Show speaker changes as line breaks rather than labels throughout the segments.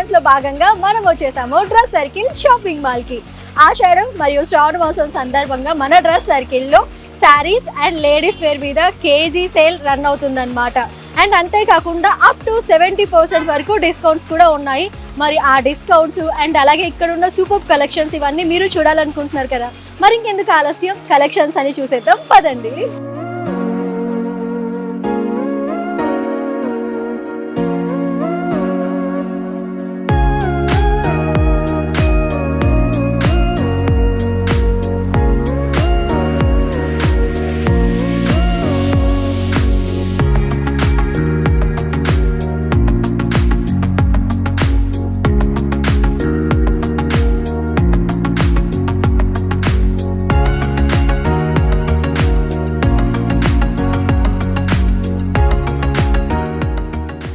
Collections లో భాగంగా మనం వచ్చేసాము డ్రెస్ సర్కిల్ షాపింగ్ మాల్ కి. ఆషాఢం మరియు శ్రావణ మాసం సందర్భంగా మన డ్రెస్ సర్కిల్ లో శారీస్ అండ్ లేడీస్ వేర్ మీద కేజీ సేల్ రన్ అవుతుందన్నమాట. అండ్ అంతేకాకుండా అప్ టు 70% వరకు డిస్కౌంట్స్ కూడా ఉన్నాయి. మరి ఆ డిస్కౌంట్స్ అండ్ అలాగే ఇక్కడ ఉన్న సూపర్ కలెక్షన్స్ ఇవన్నీ మీరు చూడాలనుకుంటున్నారు కదా, మరి ఇంకెందుకు ఆలస్యం, కలెక్షన్స్ అని చూసేద్దాం పదండి.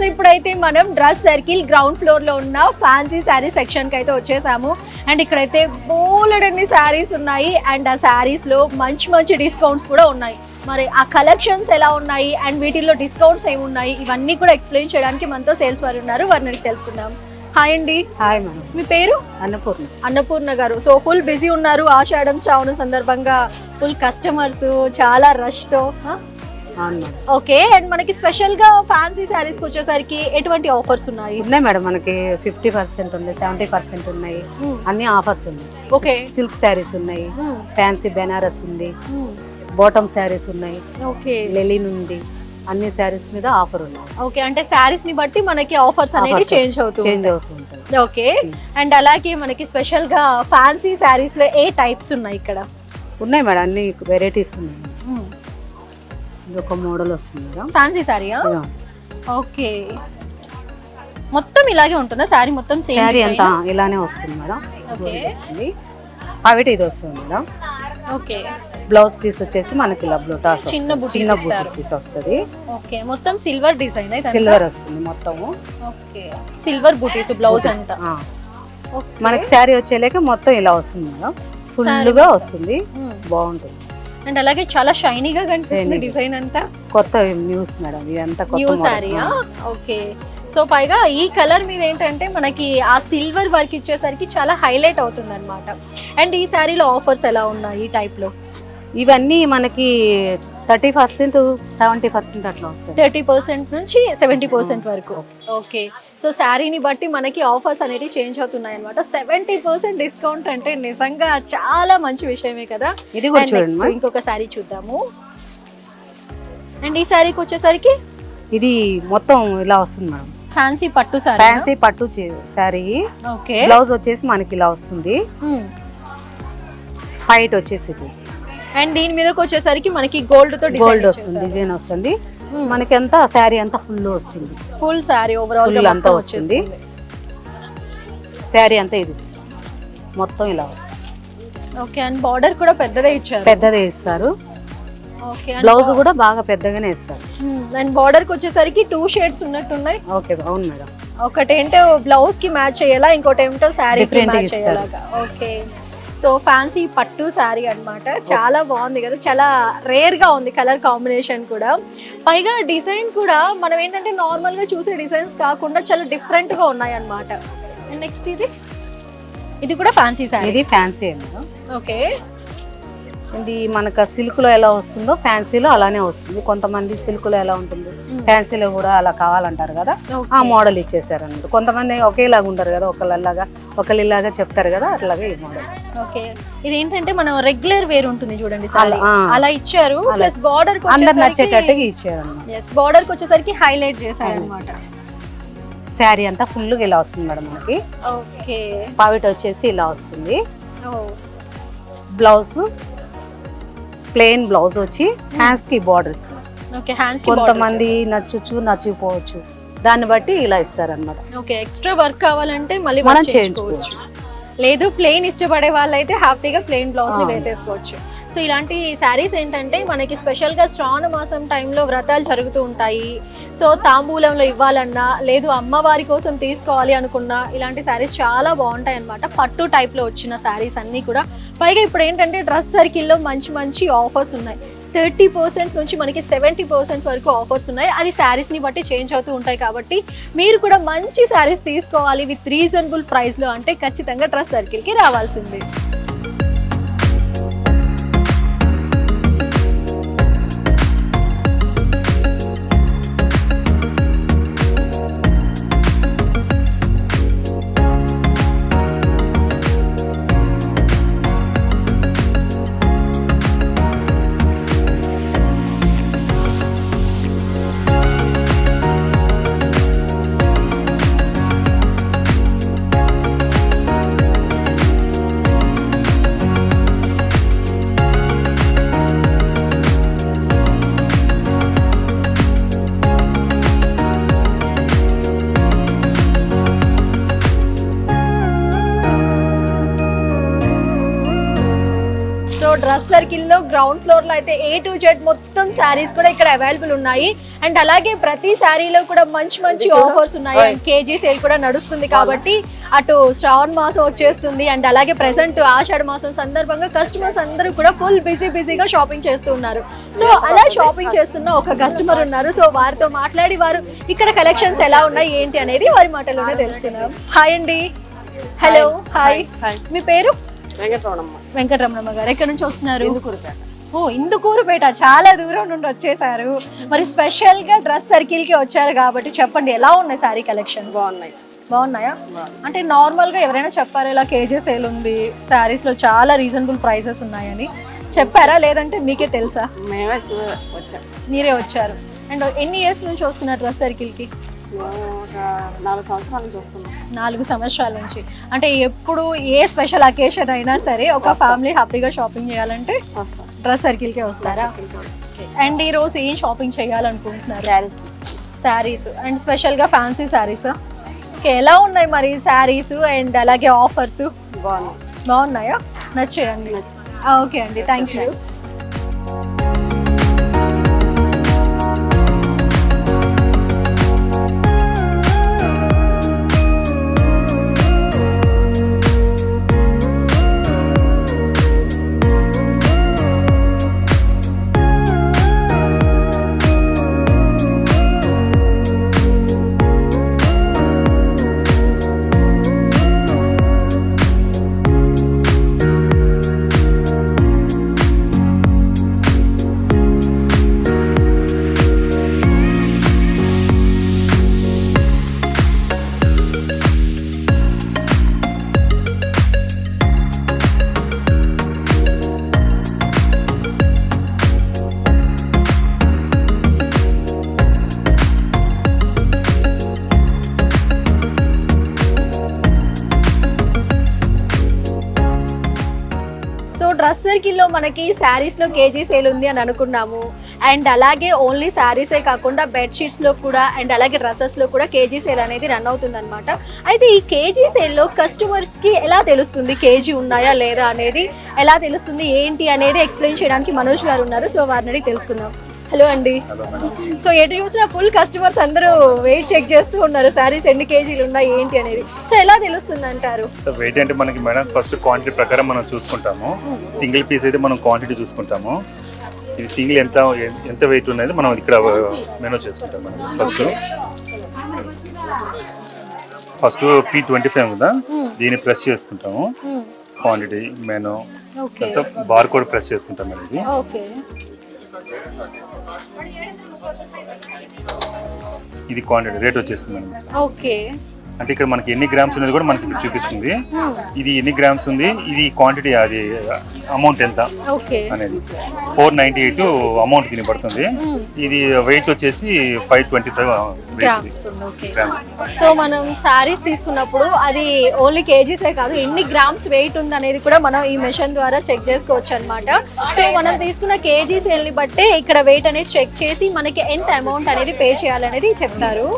ఇప్పుడైతే మనం డ్రెస్ సర్కిల్ గ్రౌండ్ ఫ్లోర్ లో ఉన్న ఫ్యాన్సీ శారీ సెక్షన్ కి అయితే వచ్చేసాము. అండ్ ఇక్కడైతే బోలెడన్ని శారీస్ ఉన్నాయి అండ్ ఆ శారీస్ లో మంచి మంచి డిస్కౌంట్స్ కూడా ఉన్నాయి. మరి ఆ కలెక్షన్స్ ఎలా ఉన్నాయి అండ్ వీటిల్లో డిస్కౌంట్స్ ఏమున్నాయి ఇవన్నీ కూడా ఎక్స్ప్లెయిన్ చేయడానికి మనతో సేల్స్ వారు ఉన్నారు, వారిని తెలుసుకుందాం. హాయ్ అండి.
Hi madam.
మీ పేరు?
అన్నపూర్ణ.
అన్నపూర్ణ గారు. సో ఫుల్ బిజీ ఉన్నారు, ఆషాఢం శ్రావణం సందర్భంగా ఫుల్ కస్టమర్స్, చాలా రష్ తో. ఓకే. అండ్ మనకి స్పెషల్ గా ఫ్యాన్సీ శారీస్ కి వచ్చేసరికి ఎటువంటి ఆఫర్స్ ఉన్నాయి?
ఉన్నాయి మేడం, మనకి 50% ఉన్నాయి, 70% ఉన్నాయి, అన్ని ఆఫర్స్ ఉన్నాయి.
ఓకే.
సిల్క్ శారీస్ ఉన్నాయి, ఫ్యాన్సీ బెనారస్ ఉంది, బాటమ్ శారీస్ ఉన్నాయి,
ఓకే,
లెలిన్ ఉంది, అన్ని శారీస్ మీద ఆఫర్ ఉన్నాయి.
ఓకే, అంటే శారీస్ ని బట్టి మనకి ఆఫర్స్ అనేది చేంజ్ అవుతుంటాయి. ఓకే. అండ్ అలాగే మనకి స్పెషల్ గా ఫ్యాన్సీ శారీస్ లో ఏ టైప్స్ ఉన్నాయి ఇక్కడ?
ఉన్నాయి మేడం, అన్ని వెరైటీస్ ఉన్నాయి. ఒక మోడల్ వస్తుంది మేడం,
ఫ్యాన్సీ సారీయా? ఓకే. మొత్తం ఇలాగే ఉంటుందా శారీ? మొత్తం సేమ్
శారీ అంతా ఇలానే వస్తుంది మేడం.
ఓకే.
పావిట ఇది వస్తుంది మేడం.
ఓకే.
బ్లౌజ్ పీస్ వచ్చేసి మనకి ఇలా బ్లూటాస్
చిన్న బుటీస్
వస్తుంది.
ఓకే. మొత్తం సిల్వర్ డిజైన్ అయితే
సిల్వర్ వస్తుంది మొత్తము.
ఓకే. సిల్వర్ బుటీస్ బ్లౌజ్ అంతా.
మనకి శారీ వచ్చేలేక మొత్తం ఇలా వస్తుంది మేడం, ఫుల్ గా వస్తుంది, బాగుంటుంది.
అండ్ అలాగే చాలా షైనీగా కనిపిస్తుంది డిజైన్ అంతా.
కొత్త న్యూస్ మేడం, ఇదంతా
న్యూ సారీయా? ఓకే. సో పైగా ఈ కలర్ మీద ఏంటంటే మనకి ఆ సిల్వర్ వర్క్ ఇచ్చేసరికి చాలా హైలైట్ అవుతుంది అనమాట. అండ్ ఈ శారీలో ఆఫర్స్ ఎలా ఉన్నాయి ఈ టైప్ లో?
ఇవన్నీ మనకి 30%, 70% అట్లా వస్తాయి.
30% నుంచి 70% వరకు. ఓకే. సో శారీని బట్టి మనకి ఆఫర్స్ అనేవి చేంజ్ అవుతున్నాయి అనమాట. 70% డిస్కౌంట్ అంటే నిజంగా చాలా మంచి విషయమే కదా.
ఇది కూడా చూడండి.
ఇంకొక శారీ చూద్దాము. అండ్ ఈ శారీకి వచ్చేసరికి
ఇది మొత్తం ఇలా వస్తుంది మేడం,
ఫ్యాన్సీ పట్టు శారీ.
ఫ్యాన్సీ పట్టు శారీ.
ఓకే.
బ్లౌజ్ వచ్చేసి మనకి ఇలా వస్తుంది, వైట్ వచ్చేసి.
అండ్ దీని మీదకి వచ్చేసరికి మనకి గోల్డ్ తో
గోల్డ్ వస్తుంది, డిజైన్ వస్తుంది. మనకి అంతా శారీ అంతా ఫుల్ వస్తుంది,
ఫుల్ శారీ ఓవరాల్
అంతా వస్తుంది. శారీ అంతా ఇది మొత్తం ఇలా వస్తుంది.
ఓకే. అండ్ బార్డర్ కూడా పెద్దదే ఇచ్చారు,
పెద్దదే ఇస్తారు.
ఓకే.
బ్లౌజ్ కూడా బాగా పెద్దగానే ఇస్తారు.
అండ్ బార్డర్ కి వచ్చేసరికి 2 షేడ్స్ ఉన్నట్టున్నాయి.
ఓకే, అవును మేడం.
ఒకటేంటో బ్లౌజ్ కి మ్యాచ్ అయ్యేలా, ఇంకోటి ఏమిటో శారీ కి మ్యాచ్ అయ్యేలాగా. ఓకే. సో ఫ్యాన్సీ పట్టు శారీ అన్నమాట. చాలా బాగుంది కదా, చాలా రేర్ గా ఉంది కలర్ కాంబినేషన్ కూడా. పైగా డిజైన్ కూడా మనం ఏంటంటే నార్మల్ గా చూసే డిజైన్స్ కాకుండా చాలా డిఫరెంట్ గా ఉన్నాయి అన్నమాట. నెక్స్ట్ ఇది కూడా ఫ్యాన్సీ శారీ.
ఇది ఫ్యాన్సీ మేడం.
ఓకే.
ఇది మనకు సిల్క్ లో ఎలా వస్తుందో ఫ్యాన్సీలో అలానే వస్తుంది. కొంతమంది సిల్క్ లో ఎలా ఉంటుంది ఫ్యాన్సీలో కూడా అలా కావాలంటారు కదా, ఆ మోడల్ ఇచ్చేసారు అన్నమాట. కొంతమంది ఒకేలాగా ఉంటారు కదా, ఒకళ్ళలాగా చెప్తారు కదా, అట్లాగే ఈ మోడల్.
ఓకే. ఇది ఏంటంటే మనం రెగ్యులర్ వేర్ ఉంటుంది చూడండి, అలా ఇచ్చారు. ప్లస్ బార్డర్
అందరు నచ్చేటట్టుగా ఇచ్చారు అన్నమాట.
yes, బార్డర్ కి వచ్చేసరికి హైలైట్ చేశారు అన్నమాట.
శారీ అంతా ఫుల్ గా ఇలా వస్తుంది మేడం మనకి.
ఓకే.
పావిట వచ్చేసి ఇలా వస్తుంది. బ్లౌజ్ ప్లెయిన్ బ్లౌజ్ వచ్చి హ్యాండ్స్ కి బార్డర్స్.
ఓకే. హ్యాండ్స్ కి
కొంతమంది నచ్చకపోవచ్చు, దాన్ని బట్టి ఇలా ఇస్తారన్నమాట.
ఓకే. ఎక్స్ట్రా వర్క్ కావాలంటే మళ్ళీ మనం చేయించుకోవచ్చు, లేదు ప్లెయిన్ ఇష్టపడే వాళ్ళైతే హ్యాపీగా ప్లెయిన్ బ్లౌజ్ ని వేసేసుకోవచ్చు. సో ఇలాంటి శారీస్ ఏంటంటే మనకి స్పెషల్గా శ్రావణ మాసం టైంలో వ్రతాలు జరుగుతూ ఉంటాయి. సో తాంబూలంలో ఇవ్వాలన్నా, లేదు అమ్మవారి కోసం తీసుకోవాలి అనుకున్నా, ఇలాంటి శారీస్ చాలా బాగుంటాయి అన్నమాట. పట్టు టైప్లో వచ్చిన శారీస్ అన్నీ కూడా. పైగా ఇప్పుడు ఏంటంటే డ్రెస్ సర్కిల్లో మంచి మంచి ఆఫర్స్ ఉన్నాయి. 30% నుంచి మనకి 70% వరకు ఆఫర్స్ ఉన్నాయి. అది శారీస్ని బట్టి చేంజ్ అవుతూ ఉంటాయి. కాబట్టి మీరు కూడా మంచి శారీస్ తీసుకోవాలి విత్ రీజనబుల్ ప్రైస్లో అంటే ఖచ్చితంగా డ్రెస్ సర్కిల్కి రావాల్సింది. డ్రెస్ సర్కిల్లో గ్రౌండ్ ఫ్లోర్లో అయితే A to Z మొత్తం శారీస్ కూడా ఇక్కడ అవైలబుల్ ఉన్నాయి. అండ్ అలాగే ప్రతి శారీలో కూడా మంచి మంచి ఆఫర్స్ ఉన్నాయి. అండ్ కేజీ సేల్ కూడా నడుస్తుంది కాబట్టి అటు శ్రావణ మాసం వచ్చేస్తుంది. అండ్ అలాగే ప్రెసెంట్ ఆషాఢ మాసం సందర్భంగా కస్టమర్స్ అందరూ కూడా ఫుల్ బిజీగా షాపింగ్ చేస్తూ ఉన్నారు. సో అలా షాపింగ్ చేస్తున్న ఒక కస్టమర్ ఉన్నారు. సో వారితో మాట్లాడి వారు ఇక్కడ కలెక్షన్స్ ఎలా ఉన్నాయి ఏంటి అనేది వారి మాటలోనే తెలుసుకున్నాం. హాయ్ అండి. హలో. హాయ్. మీ పేరు? వెంకటరమణమ్మ గారు. ఎక్కడి నుంచి వస్తున్నారు? ఓ, ఇందుకూరుపేట. చాలా దూరం నుండి వచ్చేసారు. మరి స్పెషల్ గా డ్రెస్ సర్కిల్ కి వచ్చారు కాబట్టి చెప్పండి, ఎలా ఉన్నాయి సారీ కలెక్షన్? బాగున్నాయా? అంటే నార్మల్ గా ఎవరైనా చెప్పారా ఇలా కేజీ సేల్ ఉంది, శారీస్ లో చాలా రీజనబుల్ ప్రైసెస్ ఉన్నాయని చెప్పారా, లేదంటే మీకే తెలుసా? మీరే వచ్చారు. అండ్ ఎన్ని ఇయర్స్ నుంచి వస్తున్నారు డ్రెస్ సర్కిల్ కి?
4 సంవత్సరాల నుంచి వస్తున్నాం.
4 సంవత్సరాల నుంచి. అంటే ఎప్పుడు ఏ స్పెషల్ అకేషన్ అయినా సరే ఒక ఫ్యామిలీ హ్యాపీగా షాపింగ్ చేయాలంటే డ్రెస్ సర్కిల్కే వస్తారా? అండ్ ఈ రోజు ఏం షాపింగ్ చేయాలనుకుంటున్నారు? శారీస్ అండ్ స్పెషల్గా ఫ్యాన్సీ శారీస్. ఓకే, ఎలా ఉన్నాయి మరి శారీస్ అండ్ అలాగే ఆఫర్స్? బాగున్నాయా? నచ్చాయండి. ఓకే అండి, థ్యాంక్ యూ. డ్రెస్ సర్కిల్లో మనకి శారీస్లో కేజీ సేల్ ఉంది అని అనుకున్నాము. అండ్ అలాగే ఓన్లీ శారీసే కాకుండా బెడ్షీట్స్లో కూడా అండ్ అలాగే డ్రెస్సెస్లో కూడా కేజీ సేల్ అనేది రన్ అవుతుంది అనమాట. అయితే ఈ కేజీ సేల్లో కస్టమర్కి ఎలా తెలుస్తుంది కేజీ ఉన్నాయా లేదా అనేది, ఎలా తెలుస్తుంది ఏంటి అనేది ఎక్స్ప్లెయిన్ చేయడానికి మనోజ్ గారు ఉన్నారు. సో వారిని అడిగి తెలుసుకుందాం. హలో అండి. సో ఎటు చూసినా ఫుల్ కస్టమర్స్ అందరూ వెయిట్ చెక్ చేస్తూ ఉన్నారు శారీస్ ఎన్ని కేజీలు ఉన్నాయి ఏంటి అనేది. సో ఎలా తెలుస్తుంది అంటారు?
వెయిట్ అంటే మనకి మేడం ఫస్ట్ క్వాంటిటీ ప్రకారం మనం చూసుకుంటాము. సింగిల్ పీస్ అయితే మనం క్వాంటిటీ చూసుకుంటాము. ఇది సింగిల్ ఎంత వెయిట్ ఉన్నది మనం ఇక్కడ మెనూ చేసుకుంటాం. మనం ఫస్ట్ P25 కదా, దీన్ని ప్రెస్ చేసుకుంటాము. Quantity menu bar code press చేసుకుంటాం అనేది. ఇది క్వాంటిటీ రేట్ వచ్చేస్తుంది మేడం.
ఓకే,
అంటే ఇక్కడ మనకి ఎన్ని గ్రామ్స్ అనేది కూడా మనకి ఇక్కడ చూపిస్తుంది. ఇది ఎన్ని గ్రామ్స్ ఉంది, ఇది క్వాంటిటీ, అది అమౌంట్ ఎంత అనేది 498 అమౌంట్ దీన్ని పడుతుంది. ఇది వెయిట్ వచ్చేసి 525 గ్రామ్స్.
సో మనం శారీస్ తీసుకున్నప్పుడు అది ఓన్లీ కేజీసే కాదు, ఎన్ని గ్రామ్స్ వెయిట్ ఉంది అనేది కూడా మనం ఈ మెషిన్ ద్వారా చెక్ చేసుకోవచ్చు అనమాట. సో మనం తీసుకున్న కేజీ సేల్ని బట్టే ఇక్కడ వెయిట్ అనేది చెక్ చేసి మనకి ఎంత అమౌంట్ అనేది పే చేయాలనేది చెప్తారు.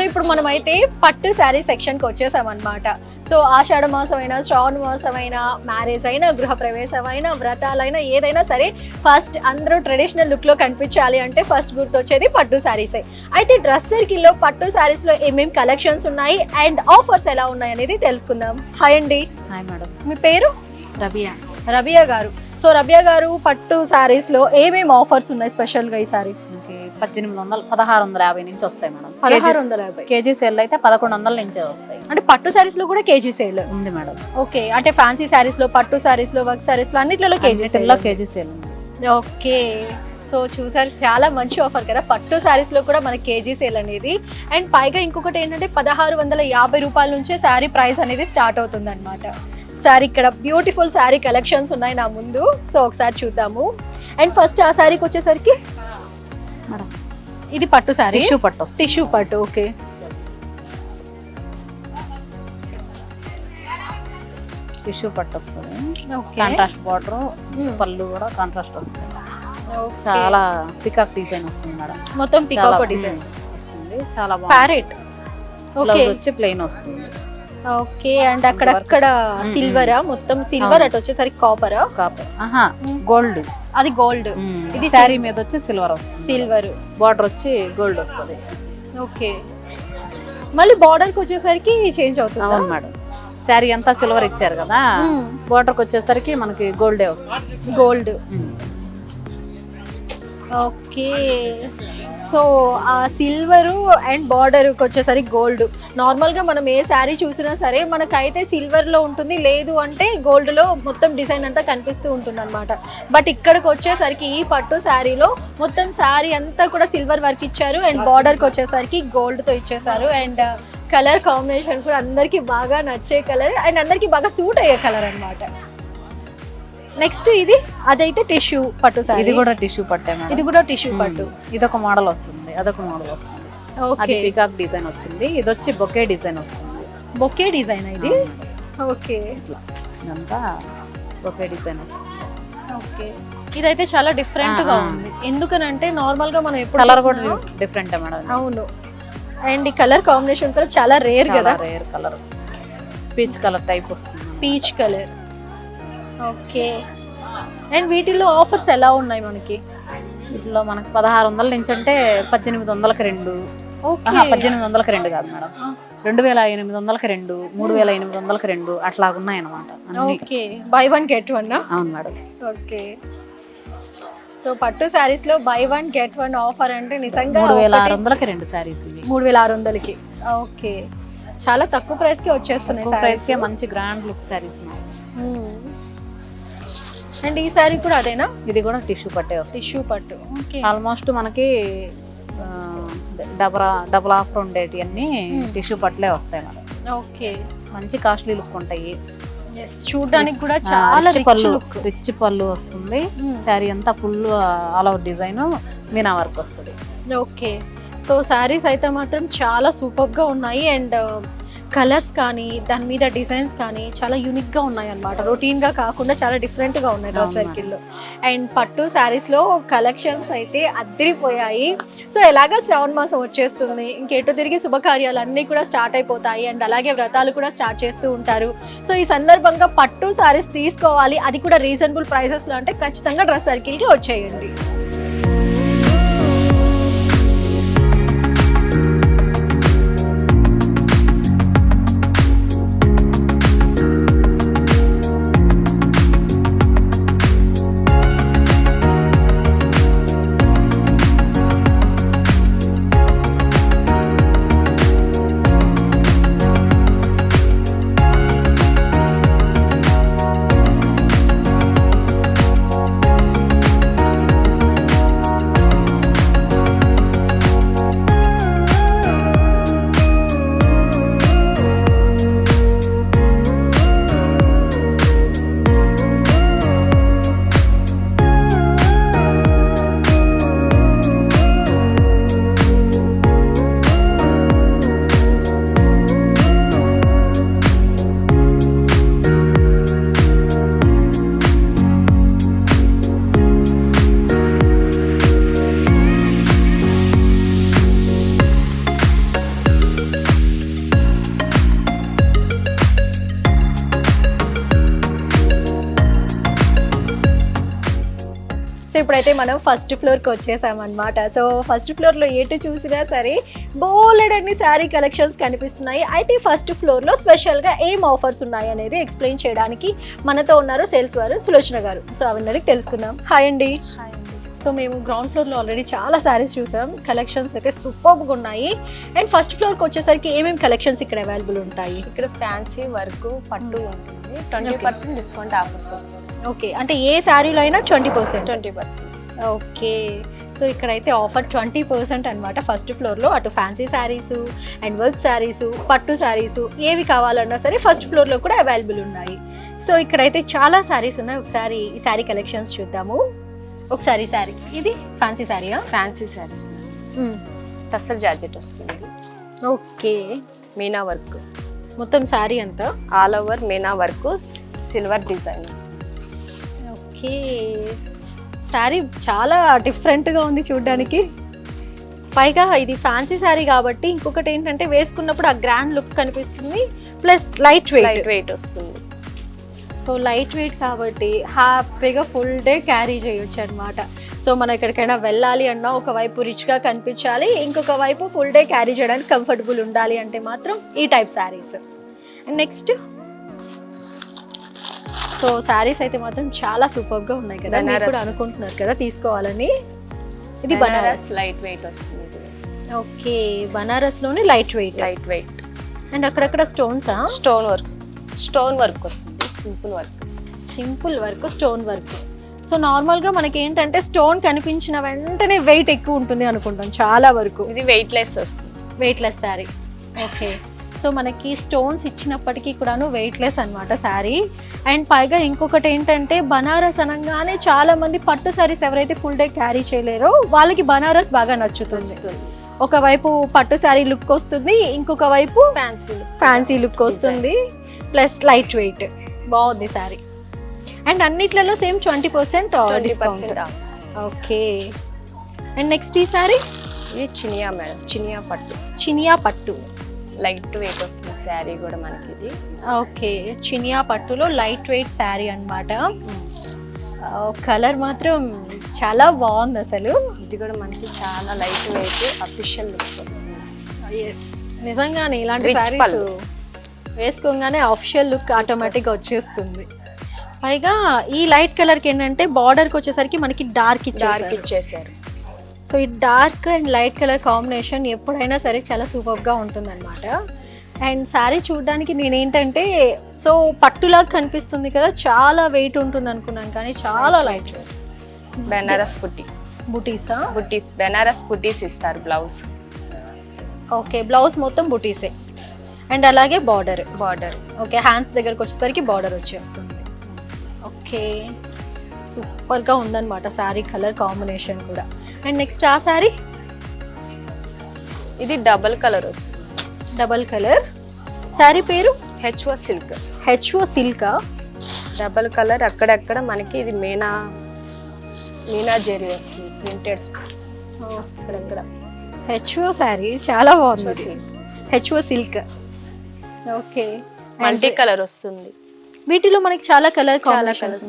ఇప్పుడు మనం అయితే పట్టు శారీ సెక్షన్కి వచ్చేసామన్నమాట. సో ఆషాఢ మాసం అయినా, శ్రావణ మాసం అయినా, మ్యారేజ్ అయినా, గృహప్రవేశం అయినా, వ్రతాలైనా ఏదైనా సరే ఫస్ట్ అందరూ ట్రెడిషనల్ లుక్లో కనిపించాలి అంటే ఫస్ట్ గుర్తొచ్చేది పట్టు శారీసే. అయితే డ్రెస్ సర్కిల్లో పట్టు శారీస్లో ఏమేమి కలెక్షన్స్ ఉన్నాయి అండ్ ఆఫర్స్ ఎలా ఉన్నాయి అనేది తెలుసుకుందాం. హాయ్ అండి.
Hi madam.
మీ పేరు?
రబియా
గారు. సో రబియా గారు, పట్టు శారీస్లో ఏమేమి ఆఫర్స్ ఉన్నాయి స్పెషల్గా ఈసారి?
1800 1650 నుంచి వస్తాయి మేడం.
1650
కేజీ సేల్ అయితే 1100 నుంచే వస్తాయి.
అంటే పట్టు శారీస్ లో కూడా కేజీ సేల్
ఉంది మేడం.
ఓకే, అంటే ఫ్యాన్సీ శారీస్ లో, పట్టు శారీస్ లో, వర్క్ శారీస్ లో అన్నిట్లలో కేజీ సేల్
ఉంది.
ఓకే, సో చూసారు, చాలా మంచి ఆఫర్ కదా. పట్టు శారీస్ లో కూడా మనకి కేజీ సేల్ అనేది. అండ్ పైగా ఇంకొకటి ఏంటంటే 1650 రూపాయల నుంచే శారీ ప్రైస్ అనేది స్టార్ట్ అవుతుంది అనమాట. సారీ ఇక్కడ బ్యూటిఫుల్ శారీ కలెక్షన్స్ ఉన్నాయి నా ముందు, సో ఒకసారి చూద్దాము. అండ్ ఫస్ట్ ఆ శారీకి వచ్చేసరికి
మేడం
ఇది పట్టు శారీ,
టిష్యూ పట్టు.
ఓకే,
టిష్యూ పట్టు వస్తుంది. కాంట్రాస్ట్ బార్డర్, పళ్ళు కూడా కాంట్రాస్ట్ వస్తుంది. చాలా పికాక్ డిజైన్ వస్తుంది మేడం.
మొత్తం పికాక్ డిజైన్
వస్తుంది, చాలా బాగుంది.
ప్యారెట్
బ్లౌజ్ వచ్చి ప్లెయిన్ వస్తుంది.
ఓకే, అండ్ అక్కడక్కడ సిల్వరా? మొత్తం సిల్వర్, అటు వచ్చేసరికి కాపరా?
గోల్డ్.
అది గోల్డ్.
ఇది శారీ మీద వచ్చి సిల్వర్ వస్తుంది.
సిల్వర్
బార్డర్ వచ్చి గోల్డ్ వస్తుంది.
ఓకే, మళ్ళీ బార్డర్ కి వచ్చేసరికి చేంజ్ అవుతుంది.
అవును మేడం, శారీ అంతా సిల్వర్ ఇచ్చారు కదా, బార్డర్ కి వచ్చేసరికి మనకి గోల్డే వస్తుంది.
గోల్డ్. ఓకే, సో ఆ సిల్వరు అండ్ బార్డర్కి వచ్చేసరికి గోల్డ్. నార్మల్గా మనం ఏ శారీ చూసినా సరే మనకైతే సిల్వర్లో ఉంటుంది, లేదు అంటే గోల్డ్లో మొత్తం డిజైన్ అంతా కనిపిస్తూ ఉంటుంది అనమాట. బట్ ఇక్కడికి వచ్చేసరికి ఈ పట్టు శారీలో మొత్తం శారీ అంతా కూడా సిల్వర్ వర్క్ ఇచ్చారు అండ్ బార్డర్కి వచ్చేసరికి గోల్డ్తో ఇచ్చేసారు. అండ్ కలర్ కాంబినేషన్ కూడా అందరికీ బాగా నచ్చే కలర్ అండ్ అందరికీ బాగా సూట్ అయ్యే కలర్ అనమాట. నెక్స్ట్ ఇది అదైతే టిష్యూ పట్టు సారీ.
ఇది కూడా టిష్యూ పట్టే మేడం.
ఇది కూడా టిష్యూ పట్టు.
ఇదొక మోడల్ వస్తుంది, అదొక మోడల్ వస్తుంది. అది పీకాక్ డిజైన్ వచ్చింది. ఇది వచ్చి బొకే డిజైన్ వస్తుంది.
బొకే డిజైన్ ఇది. ఓకే,
ఇదంతా బొకే డిజైన్ వస్తుంది.
ఓకే, ఇదైతే చాలా డిఫరెంట్ గా ఉంది. ఎందుకనంటే నార్మల్ గా మనం ఎప్పుడు
కలర్ కూడా డిఫరెంట్ మేడం.
అవును, అండ్ ఈ కలర్ కాంబినేషన్ కూడా చాలా రేర్ కదా.
Rare colour, peach colour type వస్తుంది.
Peach colour. ఓకే, అండ్ వీటిల్లో ఆఫర్స్ ఎలా ఉన్నాయి మనకి?
వీటిలో మనకి 1600 నుంచి అంటే 1800కి 2. 1800కి 2 కాదు మేడం, 2800కి 2, 3800కి 2 అట్లా ఉన్నాయి అన్నమాట.
Okay, by one get one.
అవును మేడం.
ఓకే, సో పట్టు శారీస్ లో by one get one offer అంటే నిజంగా
3600కి 2 శారీస్.
3600కి. ఓకే, చాలా తక్కువ ప్రైస్ కి వచ్చేస్తున్నాయి.
ప్రైస్ కి మంచి గ్రాండ్ లుక్ శారీస్.
అండ్ ఈ శారీ కూడా అదేనా?
ఇది కూడా టిష్యూ పట్టే వస్తుంది.
టిష్యూ పట్టు. ఓకే,
ఆల్మోస్ట్ మనకి డబుల్ ఆఫర్ ఉండేటి అన్ని టిష్యూ పట్లే వస్తాయి మేడం.
ఓకే,
మంచి కాస్ట్లీ లుక్ ఉంటాయి.
చూడడానికి కూడా చాలా
రిచ్ పళ్ళు వస్తుంది. శారీ అంతా full all over design Meena work వస్తుంది.
ఓకే, సో శారీస్ అయితే మాత్రం చాలా సూపర్గా ఉన్నాయి. అండ్ కలర్స్ కానీ దాని మీద డిజైన్స్ కానీ చాలా యూనిక్గా ఉన్నాయి అన్నమాట. రొటీన్గా కాకుండా చాలా డిఫరెంట్గా ఉన్నాయి డ్రెస్ సర్కిల్లో. అండ్ పట్టు శారీస్లో కలెక్షన్స్ అయితే అద్దరిపోయాయి. సో ఎలాగా శ్రావణ మాసం వచ్చేస్తుంది, ఇంకెటు తిరిగి శుభకార్యాలు అన్నీ కూడా స్టార్ట్ అయిపోతాయి. అండ్ అలాగే వ్రతాలు కూడా స్టార్ట్ చేస్తూ ఉంటారు. సో ఈ సందర్భంగా పట్టు శారీస్ తీసుకోవాలి, అది కూడా రీజనబుల్ ప్రైసెస్లో అంటే ఖచ్చితంగా డ్రెస్ సర్కిల్కి వచ్చేయండి. ఇప్పుడైతే మనం ఫస్ట్ ఫ్లోర్కి వచ్చేసామన్నమాట. సో ఫస్ట్ ఫ్లోర్లో ఎటు చూసినా సరే బోలెడన్ని శారీ కలెక్షన్స్ కనిపిస్తున్నాయి. అయితే ఫస్ట్ ఫ్లోర్లో స్పెషల్గా ఏం ఆఫర్స్ ఉన్నాయి అనేది ఎక్స్ప్లెయిన్ చేయడానికి మనతో ఉన్నారు సేల్స్ వారు సులోచన గారు. సో అవన్నీ తెలుసుకుందాం. హాయ్ అండి. సో మేము గ్రౌండ్ ఫ్లోర్లో ఆల్రెడీ చాలా శారీస్ చూసాం. కలెక్షన్స్ అయితే సూపర్గా ఉన్నాయి. అండ్ ఫస్ట్ ఫ్లోర్కి వచ్చేసరికి ఏమేమి కలెక్షన్స్ ఇక్కడ అవైలబుల్ ఉంటాయి?
ఇక్కడ ఫ్యాన్సీ వర్క్ పట్టు ఉంటుంది, 20% డిస్కౌంట్ ఆఫర్స్ వస్తుంది.
ఓకే, అంటే ఏ శారీలో అయినా 20%?
20%.
ఓకే, సో ఇక్కడైతే ఆఫర్ 20% అనమాట ఫస్ట్ ఫ్లోర్లో. అటు fancy saris and work saris, పట్టు శారీస్ ఏవి కావాలన్నా సరే ఫస్ట్ ఫ్లోర్లో కూడా అవైలబుల్ ఉన్నాయి. సో ఇక్కడైతే చాలా శారీస్ ఉన్నాయి. ఒకసారి ఈ శారీ కలెక్షన్స్ చూద్దాము. ఒకసారి శారీ, ఇది ఫ్యాన్సీ శారీయా?
ఫ్యాన్సీ శారీస్, టస్సర్ జార్జెట్ వస్తుంది.
ఓకే,
మీనా వర్క్
మొత్తం శారీ అంతా
all over meena work, silver design వస్తుంది.
ఓకే, శారీ చాలా డిఫరెంట్గా ఉంది చూడ్డానికి. పైగా ఇది ఫ్యాన్సీ శారీ కాబట్టి ఇంకొకటి ఏంటంటే వేసుకున్నప్పుడు ఆ గ్రాండ్ లుక్ కనిపిస్తుంది, ప్లస్ లైట్ వెయిట్
వస్తుంది.
సో లైట్ వెయిట్ కాబట్టి హ్యాపీగా ఫుల్ డే క్యారీ చేయొచ్చు అనమాట. సో మనం ఎక్కడికైనా వెళ్ళాలి అన్నా ఒకవైపు రిచ్గా కనిపించాలి, ఇంకొక వైపు ఫుల్ డే క్యారీ చేయడానికి కంఫర్టబుల్ ఉండాలి అంటే మాత్రం ఈ type saris. And next, so saris అయితే మాత్రం చాలా సూపర్గా ఉన్నాయి కదా, మీరు కూడా అనుకుంటున్నారు కదా తీసుకోవాలని. ఇది బనారస్
లైట్ వెయిట్ వస్తుంది.
ఓకే, బనారస్లోనే లైట్ వెయిట్. అండ్ అక్కడక్కడ స్టోన్సా?
స్టోన్ వర్క్ వస్తుంది. Simple work
stone work. So నార్మల్గా మనకి ఏంటంటే స్టోన్ కనిపించిన వెంటనే వెయిట్ ఎక్కువ ఉంటుంది అనుకుంటాం చాలా వరకు.
ఇది వెయిట్లెస్ వస్తుంది,
వెయిట్లెస్ శారీ. ఓకే, సో మనకి స్టోన్స్ ఇచ్చినప్పటికీ కూడాను వెయిట్లెస్ అనమాట శారీ. అండ్ పైగా ఇంకొకటి ఏంటంటే బనారస్ అనగానే చాలా మంది పట్టు శారీస్ ఎవరైతే ఫుల్ డే క్యారీ చేయలేరో వాళ్ళకి బనారస్ బాగా నచ్చుతుంది. ఒకవైపు పట్టు శారీ లుక్ వస్తుంది, ఇంకొక వైపు ఫ్యాన్సీ లుక్ వస్తుంది, ప్లస్ లైట్ వెయిట్. బాగుంది శారీ. అండ్ అన్నిట్లలో same 20% discount. Okay, and next ఈ శారీ,
ఇది చినియా మేడం,
చినియా పట్టు
లైట్ వెయిట్ వస్తుంది శారీ కూడా మనకి ఇది.
ఓకే, చినియా పట్టులో లైట్ వెయిట్ శారీ అనమాట. కలర్ మాత్రం చాలా బాగుంది అసలు.
ఇది కూడా మనకి చాలా లైట్ వెయిట్ అఫీషియల్ లుక్ వస్తుంది.
ఎస్, నిజంగానే ఇలాంటి శారీస్ వేసుకోగానే అఫీషియల్ లుక్ ఆటోమేటిక్గా వచ్చేస్తుంది. పైగా ఈ లైట్ కలర్కి ఏంటంటే బార్డర్కి వచ్చేసరికి మనకి డార్క్ ఇచ్చేసారు. సో ఈ dark and light colour combination ఎప్పుడైనా సరే చాలా సూపర్గా ఉంటుందన్నమాట. అండ్ శారీ చూడడానికి నేనేంటంటే సో పట్టులాగా కనిపిస్తుంది కదా, చాలా వెయిట్ ఉంటుంది అనుకున్నాను కానీ చాలా లైట్.
బెనారస్ బుటీస్ బెనారస్ బుటీస్ ఇస్తారు బ్లౌజ్.
ఓకే, బ్లౌజ్ మొత్తం బుటీసే. అండ్ అలాగే బార్డర్. ఓకే, హ్యాండ్స్ దగ్గరకు వచ్చేసరికి బార్డర్ వచ్చేస్తుంది. ఓకే, సూపర్గా ఉందన్నమాట శారీ కలర్ కాంబినేషన్ కూడా. అండ్ నెక్స్ట్ ఆ శారీ,
ఇది డబల్ కలర్ వస్తుంది.
డబల్ కలర్ శారీ పేరు
హెచ్ఓ
సిల్క్.
Double colour. అక్కడక్కడ మనకి ఇది మీనా జెరీ వస్తుంది ప్రింటెడ్.
అక్కడక్కడ హెచ్ఓ శారీ చాలా బాగుంది. HO silk. Okay,
multi colour వస్తుంది.
వీటిలో మనకి చాలా కలర్ కాంబినేషన్స్.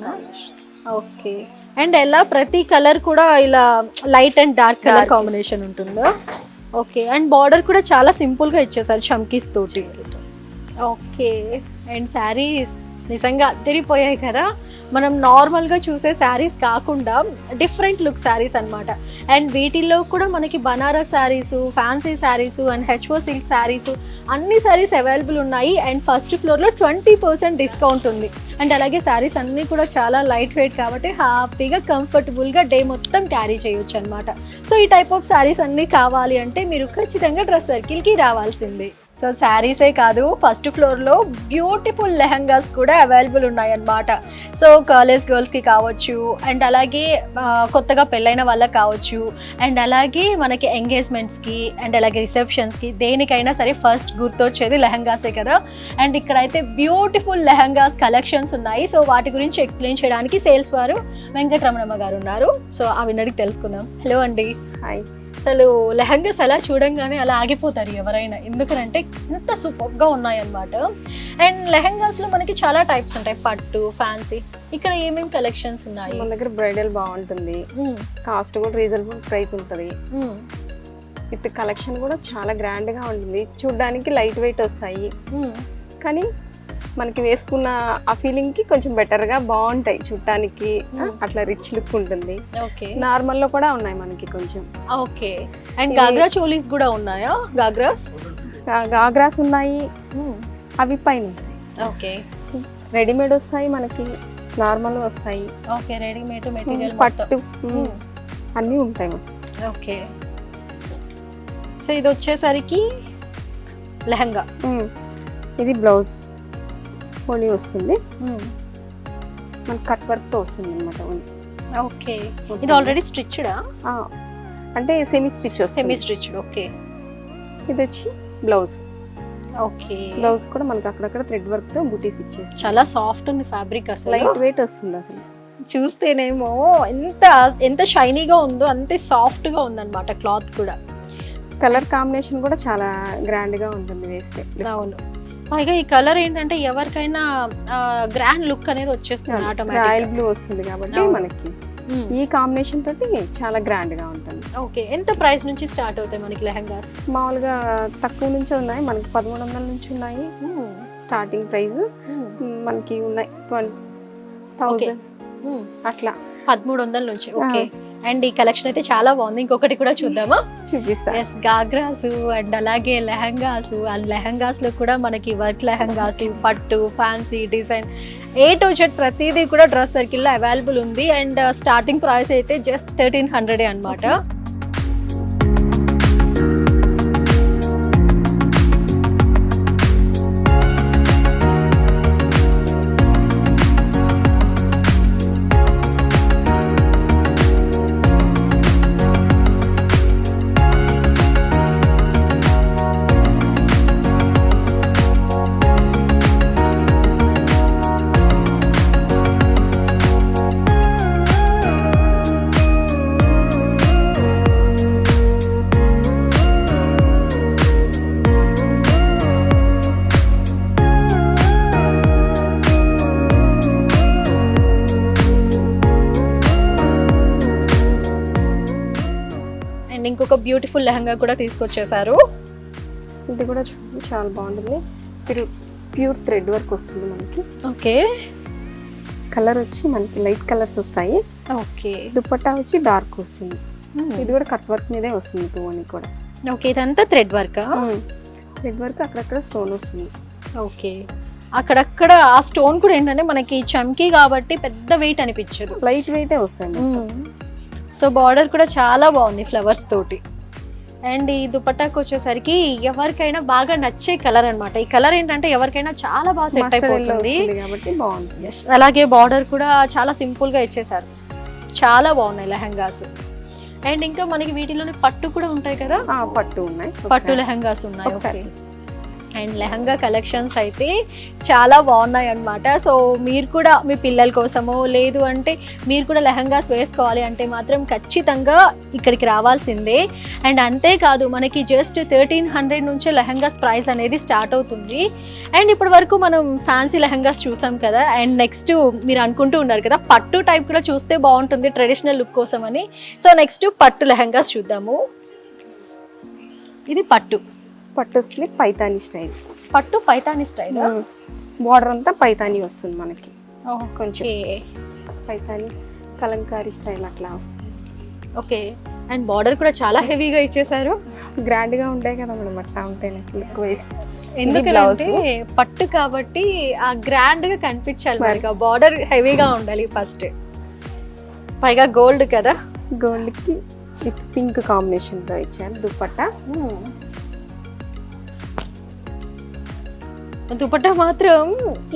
ఓకే, అండ్ ఎలా ప్రతి కలర్ కూడా ఇలా light and dark colour combination ఉంటుందో. ఓకే, అండ్ బార్డర్ కూడా చాలా సింపుల్గా ఇచ్చేసారు చమ్కీస్ తోటి. ఓకే, అండ్ శారీస్ నిజంగా అదిరిపోయాయి కదా. మనం నార్మల్గా చూసే శారీస్ కాకుండా డిఫరెంట్ లుక్ శారీస్ అనమాట. అండ్ వీటిల్లో కూడా మనకి Banaras saris, fancy saris and HO silk saris అన్ని శారీస్ అవైలబుల్ ఉన్నాయి. అండ్ ఫస్ట్ ఫ్లోర్లో 20% డిస్కౌంట్ ఉంది. అండ్ అలాగే శారీస్ అన్నీ కూడా చాలా లైట్ వెయిట్ కాబట్టి హ్యాపీగా కంఫర్టబుల్గా డే మొత్తం క్యారీ చేయొచ్చు అనమాట. సో ఈ టైప్ ఆఫ్ శారీస్ అన్నీ కావాలి అంటే మీరు ఖచ్చితంగా డ్రెస్ సర్కిల్కి రావాల్సిందే. సో శారీసే కాదు, ఫస్ట్ ఫ్లోర్లో బ్యూటిఫుల్ లెహంగాస్ కూడా అవైలబుల్ ఉన్నాయన్నమాట. సో కాలేజ్ గర్ల్స్కి కావచ్చు, అండ్ అలాగే కొత్తగా పెళ్ళైన వాళ్ళకి కావచ్చు, అండ్ అలాగే మనకి ఎంగేజ్మెంట్స్కి అండ్ అలాగే రిసెప్షన్స్కి దేనికైనా సరే ఫస్ట్ గుర్తొచ్చేది లెహంగాసే కదా. అండ్ ఇక్కడైతే బ్యూటిఫుల్ లెహంగాస్ కలెక్షన్స్ ఉన్నాయి. సో వాటి గురించి ఎక్స్ప్లెయిన్ చేయడానికి సేల్స్ వారు వెంకటరమణమ్మ గారు ఉన్నారు. సో అవి అడిగి తెలుసుకుందాం. హలో అండి.
హాయ్.
అసలు లెహంగాస్ అలా చూడంగానే అలా ఆగిపోతారు ఎవరైనా, ఎందుకంటే ఇంత సూపర్గా ఉన్నాయన్నమాట. అండ్ లెహంగాస్లో మనకి చాలా టైప్స్ ఉంటాయి, పట్టు, ఫ్యాన్సీ. ఇక్కడ ఏమేమి కలెక్షన్స్ ఉన్నాయి?
మన దగ్గర బ్రైడల్ బాగుంటుంది, కాస్ట్ కూడా రీజనబుల్ ప్రైస్ ఉంటుంది. విత్ కలెక్షన్ కూడా చాలా గ్రాండ్గా ఉంటుంది, చూడ్డానికి లైట్ వెయిట్ వస్తాయి, కానీ మనకి వేసుకున్న ఆ ఫీలింగ్కి కొంచెం బెటర్గా బాగుంటాయి చూడటానికి. అట్లా రిచ్ లుక్ ఉంటుంది. నార్మల్లో కూడా ఉన్నాయి మనకి కొంచెం.
ఓకే. అండ్ గాగ్రా చోలీస్ కూడా ఉన్నాయా?
గాగ్రాస్ ఉన్నాయి, అవి పైన ఉంటాయి.
ఓకే.
రెడీమేడ్ వస్తాయి మనకి, నార్మల్ వస్తాయి.
ఓకే. రెడీమేడ్ మెటీరియల్,
పట్టు అన్నీ ఉంటాయి మనకి.
ఓకే. సో ఇది వచ్చేసరికి లెహంగా,
ఇది బ్లౌజ్ ఓన్లీ వస్తుంది, మనకి కట్ వర్క్తో వస్తుంది అనమాట.
ఓకే. ఇది ఆల్రెడీ స్టిచ్డా?
అంటే సెమీ స్టిచ్ వస్తుంది.
Semi stitched. ఓకే.
ఇది వచ్చి బ్లౌజ్.
ఓకే.
బ్లౌజ్ కూడా మనకి అక్కడక్కడ థ్రెడ్ వర్క్తో బూటీస్ ఇచ్చేసి,
చాలా సాఫ్ట్ ఉంది ఫ్యాబ్రిక్, అసలు
లైట్ వెయిట్ వస్తుంది. అసలు
చూస్తేనేమో ఎంత షైనీగా ఉందో అంతే సాఫ్ట్గా ఉందన్నమాట క్లాత్ కూడా.
కలర్ కాంబినేషన్ కూడా చాలా గ్రాండ్గా ఉంటుంది వేస్తే.
అవును. పైగా ఈ కలర్ ఏంటంటే ఎవరికైనా గ్రాండ్ లుక్ అనేది వచ్చేస్తుంది ఆటోమేటిక్.
రాయల్ బ్లూ వస్తుంది కాబట్టి మనకి ఈ కాంబినేషన్ తోటి చాలా గ్రాండ్ గా ఉంటుంది.
ఓకే. ఎంత ప్రైస్ నుంచి స్టార్ట్ అవుతాయి మనకి లెహంగాస్?
మామూలుగా తక్కువ నుంచి ఉన్నాయి మనకి, 1300 నుంచి ఉన్నాయి స్టార్టింగ్ ప్రైస్. మనకి ఉన్నాయి 20,000 అట్లా,
1300 నుంచి. ఓకే. అండ్ ఈ కలెక్షన్ అయితే చాలా బాగుంది. ఇంకొకటి కూడా చూద్దామా?
చూపిస్తా.
ఎస్, గాగ్రాస్ అండ్ అలాగే లెహంగాస్. ఆ లెహంగాస్ లో కూడా మనకి వర్క్ లెహంగాస్, పట్టు, fancy, design, A to Z ప్రతిదీ కూడా డ్రెస్ సర్కిల్లో అవైలబుల్ ఉంది. అండ్ స్టార్టింగ్ ప్రైస్ అయితే జస్ట్ 1300 అన్నమాట. ఇంకొక బ్యూటిఫుల్ లెహంగా కూడా తీసుకొచ్చేసారు.
ఇది కూడా చాలా బాగుంటుంది, ప్యూర్ థ్రెడ్ వర్క్ వస్తుంది మనకి.
ఓకే.
కలర్ వచ్చి మనకి లైట్ కలర్స్ వస్తాయి.
ఓకే.
దుపట్టా వచ్చి డార్క్ వస్తుంది. ఇది కూడా కట్ వర్క్ మీదే వస్తుంది టూ అని కూడా.
ఓకే. ఇదంతా థ్రెడ్ వర్క్.
థ్రెడ్ వర్క్ అక్కడక్కడ స్టోన్ వస్తుంది.
ఓకే. అక్కడక్కడ ఆ స్టోన్ కూడా ఏంటంటే మనకి చమ్కీ కాబట్టి పెద్ద వెయిట్ అనిపించదు,
లైట్ వెయిటే వస్తాయి.
సో బార్డర్ కూడా చాలా బాగుంది ఫ్లవర్స్ తోటి. అండ్ ఈ దుపట్టాకి వచ్చేసరికి ఎవరికైనా బాగా నచ్చే కలర్ అన్నమాట. ఈ కలర్ ఏంటంటే ఎవరికైనా చాలా బాగా సెట్ అయిపోతుంది
కాబట్టి బాగుంటుంది.
అలాగే బార్డర్ కూడా చాలా సింపుల్ గా ఇచ్చేసారు, చాలా బాగున్నాయి లెహంగాస్. అండ్ ఇంకా మనకి వీటిలోని పట్టు కూడా ఉంటాయి కదా?
పట్టు ఉన్నాయి,
పట్టు లెహంగాస్ ఉన్నాయి. ఓకే. అండ్ లెహంగా కలెక్షన్స్ అయితే చాలా బాగున్నాయి అన్నమాట. సో మీరు కూడా మీ పిల్లల కోసమో లేదు అంటే మీరు కూడా లెహంగాస్ వేసుకోవాలి అంటే మాత్రం ఖచ్చితంగా ఇక్కడికి రావాల్సిందే. అండ్ అంతేకాదు మనకి జస్ట్ 1300 నుంచే లెహంగాస్ ప్రైస్ అనేది స్టార్ట్ అవుతుంది. అండ్ ఇప్పటి వరకు మనం ఫ్యాన్సీ లెహంగాస్ చూసాం కదా, అండ్ నెక్స్ట్ మీరు అనుకుంటూ ఉన్నారు కదా పట్టు టైప్ కూడా చూస్తే బాగుంటుంది ట్రెడిషనల్ లుక్ కోసం అని. సో నెక్స్ట్ పట్టు లెహంగాస్ చూద్దాము. ఇది పట్టు
వస్తుంది, పైతానీ స్టైల్.
పట్టు పైతానీ స్టైల్,
బార్డర్ అంతా పైతానీ వస్తుంది మనకి. కొంచెం పైతానీ కలంకారీ స్టైల్ అట్లా వస్తుంది.
ఓకే. అండ్ బార్డర్ కూడా చాలా హెవీగా ఇచ్చేసారు,
గ్రాండ్ గా ఉంటాయి కదా మేడం, అట్లా ఉంటాయి లుక్ వైస్.
ఎందుకంటే పట్టు కాబట్టి ఆ గ్రాండ్ గా కనిపించాలి మరి, బార్డర్ హెవీగా ఉండాలి ఫస్ట్. పైగా గోల్డ్ కదా,
గోల్డ్ కి విత్ పింక్ కాంబినేషన్ తో ఇచ్చారు దుపట్టా.
దుపట్టా మాత్రం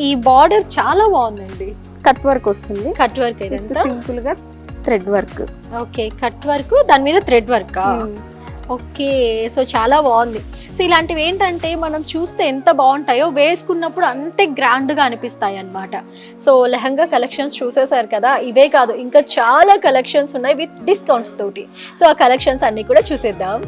ఈ బార్డర్ చాలా బాగుందండి.
కట్ వర్క్ వస్తుంది,
కట్ వర్క్ ఇదంతా
సింపుల్ గా thread work.
Okay. Cut work దాని మీద థ్రెడ్ వర్క్. ఓకే, సో చాలా బాగుంది. సో ఇలాంటివి ఏంటంటే మనం చూస్తే ఎంత బాగుంటాయో వేసుకున్నప్పుడు అంతే గ్రాండ్గా అనిపిస్తాయి అన్నమాట. సో లెహంగా కలెక్షన్స్ చూసేసారు కదా, ఇవే కాదు ఇంకా చాలా కలెక్షన్స్ ఉన్నాయి విత్ డిస్కౌంట్స్ తోటి. సో ఆ కలెక్షన్స్ అన్నీ కూడా చూసేద్దాం.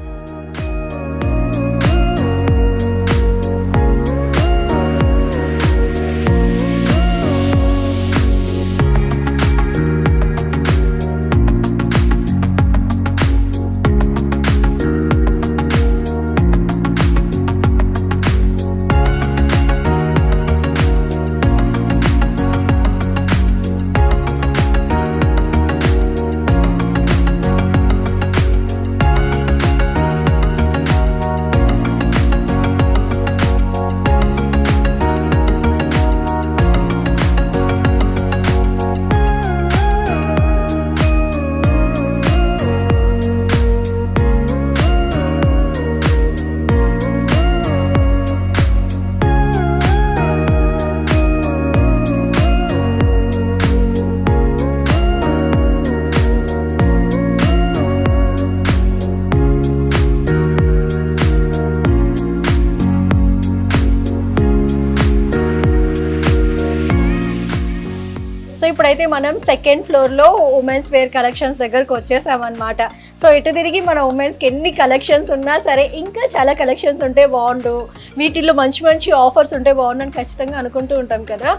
సో ఇప్పుడైతే మనం సెకండ్ ఫ్లోర్లో ఉమెన్స్ వేర్ కలెక్షన్స్ దగ్గరకు వచ్చేసామన్నమాట. సో ఇటు తిరిగి మన ఉమెన్స్కి ఎన్ని కలెక్షన్స్ ఉన్నా సరే ఇంకా చాలా కలెక్షన్స్ ఉంటే బాగుండు, వీటిల్లో మంచి మంచి ఆఫర్స్ ఉంటే బాగుండు అని ఖచ్చితంగా అనుకుంటూ ఉంటాం కదా.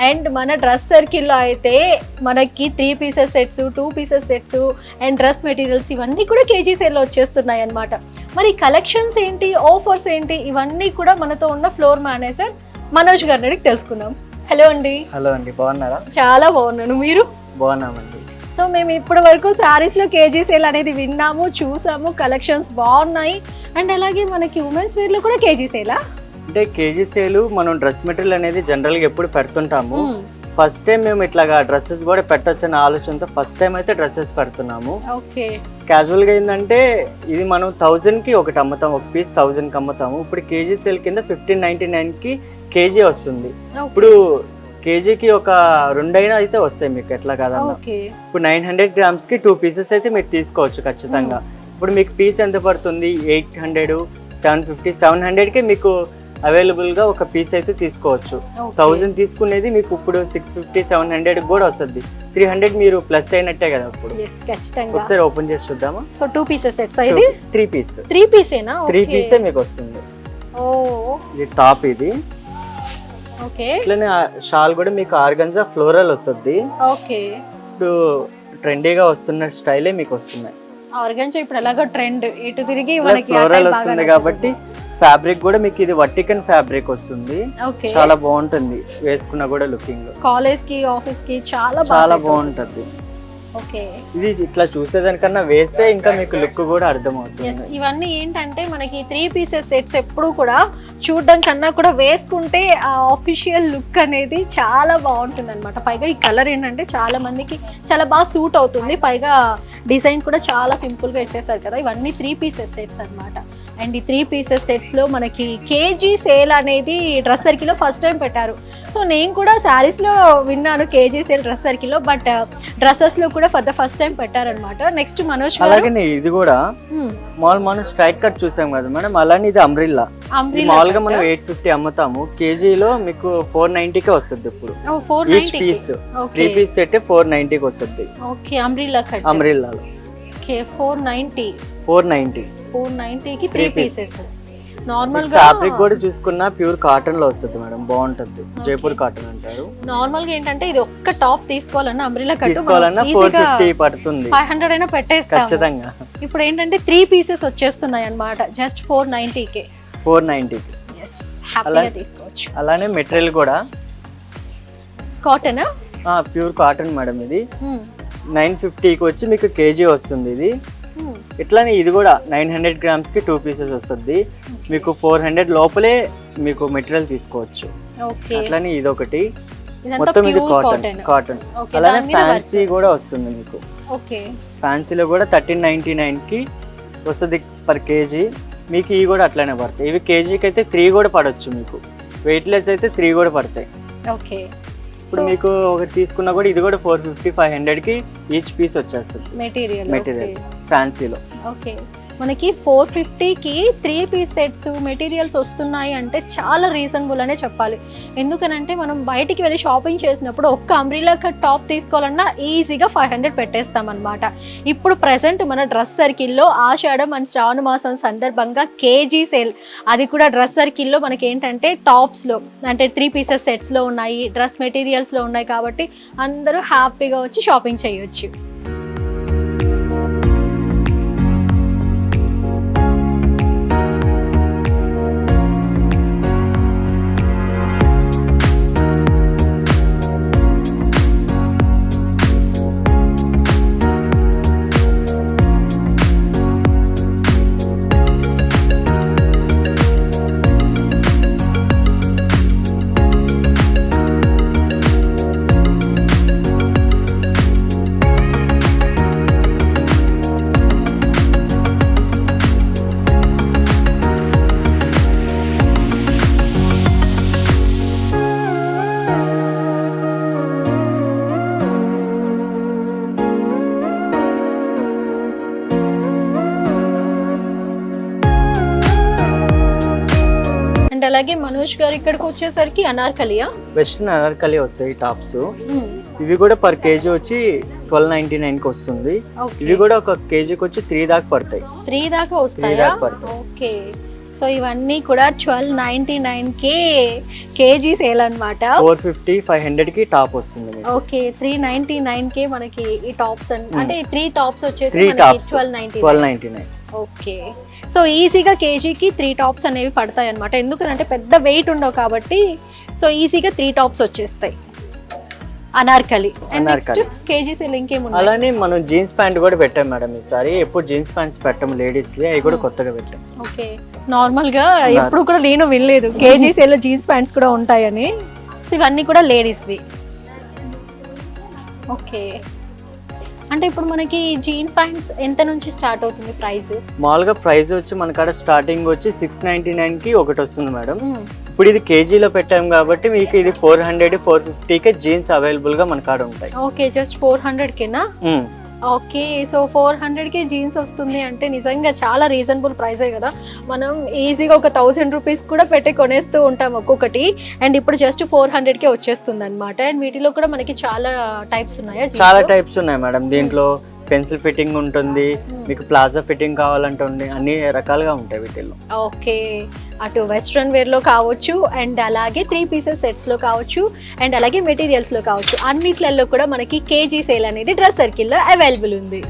అండ్ మన డ్రెస్ సర్కిల్లో అయితే మనకి 3 pieces sets, 2 pieces sets and dress materials ఇవన్నీ కూడా కేజీ సేల్లో వచ్చేస్తున్నాయి అన్నమాట. మరి కలెక్షన్స్ ఏంటి, ఆఫర్స్ ఏంటి, ఇవన్నీ కూడా మనతో ఉన్న ఫ్లోర్ మేనేజర్ మనోజ్ గారిని అడిగి తెలుసుకుందాం. హలో అండి.
హలో అండి, బాగున్నారా?
చాలా బాగున్నాను, మీరు?
బాగున్నామండి.
సో మేము ఇప్పటి వరకు శారీస్లో కేజీ సేల్ అనేది విన్నాము, చూసాము, కలెక్షన్స్ బాగున్నాయి. అండ్ అలాగే మనకి ఉమెన్స్ వేర్లో కూడా కేజీ సేలా?
అంటే కేజీ సేలు మనం డ్రెస్ మెటీరియల్ అనేది జనరల్గా ఎప్పుడు పెడుతుంటాము. ఫస్ట్ టైం మేము ఇట్లాగా డ్రెస్సెస్ కూడా పెట్టొచ్చన్న ఆలోచనతో ఫస్ట్ టైం అయితే డ్రెస్సెస్ పెడుతున్నాము.
ఓకే.
క్యాజువల్గా ఏంటంటే ఇది మనం 1000కి ఒకటి అమ్ముతాం, ఒక పీస్ 1000కి అమ్ముతాము. ఇప్పుడు కేజీ సేల్ కింద 1599కి కేజీ వస్తుంది. ఇప్పుడు కేజీకి ఒక 2 అయినా అయితే వస్తాయి మీకు, ఎట్లా కాదన్నా. ఇప్పుడు 900 గ్రామ్స్కి 2 పీసెస్ అయితే మీరు తీసుకోవచ్చు ఖచ్చితంగా. ఇప్పుడు మీకు పీస్ ఎంత పడుతుంది? 800, 750, 700కి మీకు అవైలబుల్గా ఒక పీస్ అయితే తీసుకోవచ్చు. 1000 తీసుకునేది మీకు ఇప్పుడు 650, 700 కూడా వస్తుంది. 300 మీరు ప్లస్ అయినట్టే కదా. ఇప్పుడు ఒకసారి ఓపెన్ చేసి చూద్దామా?
సో 2 పీసెస్ సెట్స్ ఇది
3 పీస్.
3 పీసేనా?
3 పీసే మీకు వస్తుంది. ఇది టాప్, ఇది
ఓకే.
ఇట్లనే షాల్ కూడా మీకు ఆర్గన్జా ఫ్లోరల్ వస్తుంది.
ఓకే.
ఇప్పుడు ట్రెండీగా వస్తున్న స్టైలే మీకు వస్తున్నాయి.
ఆర్గన్జా ఇప్పుడు ఎలాగో ట్రెండ్, ఇటు తిరిగి మనకి
ఫ్లోరల్ వస్తుంది కాబట్టి ఫ్యాబ్రిక్ కూడా మీకు ఇది వర్టికల్ ఫ్యాబ్రిక్ వస్తుంది. చాలా బాగుంటుంది, వేసుకున్నా కూడా లుకింగ్
కాలేజ్ కి, ఆఫీస్ కి చాలా
బాగుంటుంది.
ఓకే.
ఇది ఇట్లా చూసేదానికన్నా వేస్తే ఇంకా మీకు లుక్ కూడా అర్థమవుతుంది.
ఇవన్నీ ఏంటంటే మనకి 3 పీసెస్ సెట్స్ ఎప్పుడు కూడా చూడడం కన్నా కూడా వేసుకుంటే ఆ ఆఫీషియల్ లుక్ అనేది చాలా బాగుంటుంది అనమాట. పైగా ఈ కలర్ ఏంటంటే చాలా మందికి చాలా బాగా సూట్ అవుతుంది. పైగా డిజైన్ కూడా చాలా సింపుల్గా ఇచ్చేసారు కదా. ఇవన్నీ 3 పీసెస్ సెట్స్ అనమాట. అండ్ ఈ 3 పీసెస్ సెట్స్లో మనకి కేజీ సేల్ అనేది డ్రెస్ సర్కిల్లో ఫస్ట్ టైం పెట్టారు. సో నేను కూడా శారీస్లో విన్నాను కేజీ సేల్ డ్రెస్ సర్కిల్లో, బట్ డ్రెస్సెస్లో కూడా ఫర్ ద ఫస్ట్ టైం పెట్టారనమాట. నెక్స్ట్ మనోజ్
అలాగే ఇది కూడా మనం స్ట్రైట్ కట్ చూసాం కదా మేడం, అలానే ఇది అంబ్రిల్లా. మామూలుగా మనం 850 అమ్ముతాము, కేజీలో మీకు 490కే వస్తుంది. ఇప్పుడు ఈచ్ పీస్ 3 పీస్ సెట్ 490కి వస్తుంది.
ఓకే. అంబ్రిల్లా కట్,
అంబ్రిల్లాలో
490కి 3 పీసెస్. నార్మల్ గా
ఫ్యాబ్రిక్ కూడా చూసుకున్నా ప్యూర్ కాటన్ లో వస్తుంది మేడం, బాగుంటుంది. జైపూర్ కాటన్ అంటారు.
నార్మల్ గా ఏంటంటే ఇది ఒక్క టాప్ తీసుకోవాలన్నా అంబ్రిల్లా కట్
తీసుకోవాలన్నా 450 పడుతుంది,
500 అయినా పెట్టేస్తాం
ఖచ్చితంగా.
ఇప్పుడు ఏంటంటే 3 పీసెస్ వచ్చేస్తున్నాయి అన్నమాట జస్ట్ 490కి.
490కి
హ్యాపీగా తీసుకోవచ్చు.
అలానే మెటీరియల్ కూడా
కాటన్,
ప్యూర్ కాటన్ మేడం. ఇది 950కి వచ్చి మీకు కేజీ వస్తుంది. ఇది ఇట్లానే ఇది కూడా 900 గ్రామ్స్కి 2 పీసెస్ వస్తుంది. మీకు 400 లోపలే మీకు మెటీరియల్ తీసుకోవచ్చు. అట్లానే ఇది ఒకటి మొత్తం ఇది కాటన్. అలానే ఫ్యాన్సీ కూడా వస్తుంది మీకు. ఫ్యాన్సీలో కూడా 1399కి వస్తుంది పర్ కేజీ. మీకు ఇవి కూడా అట్లానే పడతాయి. ఇవి కేజీకి అయితే 3 కూడా పడవచ్చు. మీకు వెయిట్లెస్ అయితే 3 కూడా పడతాయి. ఇప్పుడు మీకు ఒకటి తీసుకున్నా కూడా ఇది కూడా 450, 500కి ఈచ్ పీస్ వచ్చేస్తుంది మెటీరియల్ ఫ్యాన్సీలో.
ఓకే. మనకి 450కి 3 పీస్ సెట్స్ మెటీరియల్స్ వస్తున్నాయి అంటే చాలా రీజనబుల్ అనే చెప్పాలి. ఎందుకనంటే మనం బయటికి వెళ్ళి షాపింగ్ చేసినప్పుడు ఒక్క అంబ్రిలా కట్ టాప్ తీసుకోవాలన్నా ఈజీగా 500 పెట్టేస్తాం అనమాట. ఇప్పుడు ప్రెసెంట్ మన డ్రెస్ సర్కిల్లో ఆషాఢం అండ్ శ్రావణ మాసం సందర్భంగా కేజీ సేల్, అది కూడా డ్రెస్ సర్కిల్లో మనకి ఏంటంటే టాప్స్లో అంటే 3 పీసెస్ సెట్స్లో ఉన్నాయి, డ్రెస్ మెటీరియల్స్లో ఉన్నాయి కాబట్టి అందరూ హ్యాపీగా వచ్చి షాపింగ్ చేయొచ్చు. అండ్ అలాగే మనోజ్ గారు ఇక్కడికి వచ్చేసరికి అనార్కలియా,
వెస్ట్రన్ అనార్కలి వస్తాయి టాప్స్. ఇవి కూడా పర్ కేజీ వచ్చి 1299కి వస్తుంది. ఇవి కూడా ఒక కేజీకి వచ్చి 3 దాకా పడతాయి.
3 దాకా వస్తాయా? ఓకే, సో ఇవన్నీ కూడా 1299కే కేజీ సేల్ అనమాట.
450 500కి టాప్ వస్తుంది.
ఓకే, 399కే మనకి ఈ టాప్స్ అంటే 3 టాప్స్ వచ్చేసి మనకి 1299. ఓకే, సో ఈజీగా కేజీకి 3 టాప్స్ అనేవి పడతాయి అనమాట. ఎందుకంటే పెద్ద వెయిట్ ఉండవు కాబట్టి సో ఈజీగా 3 టాప్స్ వచ్చేస్తాయి Anarkali. And next KG sale ఇంకేముంది?
అలానే మనం జీన్స్ ప్యాంట్ కూడా పెట్టాం మేడం ఈసారి. ఎప్పుడు జీన్స్ ప్యాంట్స్ పెట్టాం లేడీస్ వి, అవి కూడా కొత్తగా పెట్టాం.
ఓకే, నార్మల్ గా ఎప్పుడు కూడా నేను వినలేదు కేజీ సేల్ లో జీన్స్ ప్యాంట్స్ కూడా ఉంటాయని. సో ఇవన్నీ కూడా లేడీస్ వి. ఓకే, అంటే ఇప్పుడు మనకి జీన్ ప్యాంట్స్ ఎంత నుంచి స్టార్ట్ అవుతుంది ప్రైస్?
మామూలుగా ప్రైస్ వచ్చి మన కాడ స్టార్టింగ్ వచ్చి 699కి ఒకటి వస్తుంది మేడం. ఇప్పుడు ఇది కేజీలో పెట్టాం కాబట్టి మీకు ఇది 400 450కే జీన్స్ అవైలబుల్ గా మన కాడ ఉంటాయి.
ఓకే, జస్ట్ 400కేనా? ఓకే, సో 400కే జీన్స్ వస్తుంది అంటే నిజంగా చాలా రీజనబుల్ ప్రైసే కదా. మనం ఈజీగా ఒక 1000 రూపీస్ కూడా పెట్టి కొనేస్తూ ఉంటాం ఒక్కొక్కటి. అండ్ ఇప్పుడు జస్ట్ 400కే వచ్చేస్తుంది అనమాట. అండ్ వీటిలో కూడా మనకి చాలా టైప్స్ ఉన్నాయా?
చాలా టైప్స్ ఉన్నాయి మేడం. దీంట్లో పెన్సిల్ ఫిట్టింగ్ ఉంటుంది, మీకు ప్లాజా ఫిట్టింగ్ కావాలంటే అన్ని రకాలుగా ఉంటాయి వీటిల్లో.
ఓకే, అటు వెస్ట్రన్ వేర్ లో కావచ్చు అండ్ అలాగే 3 పీసెస్ సెట్స్ లో కావచ్చు అండ్ అలాగే మెటీరియల్స్ లో కావచ్చు, అన్నిట్లలో కూడా మనకి కేజీ సేల్ అనేది డ్రెస్ సర్కిల్లో అవైలబుల్ ఉంది.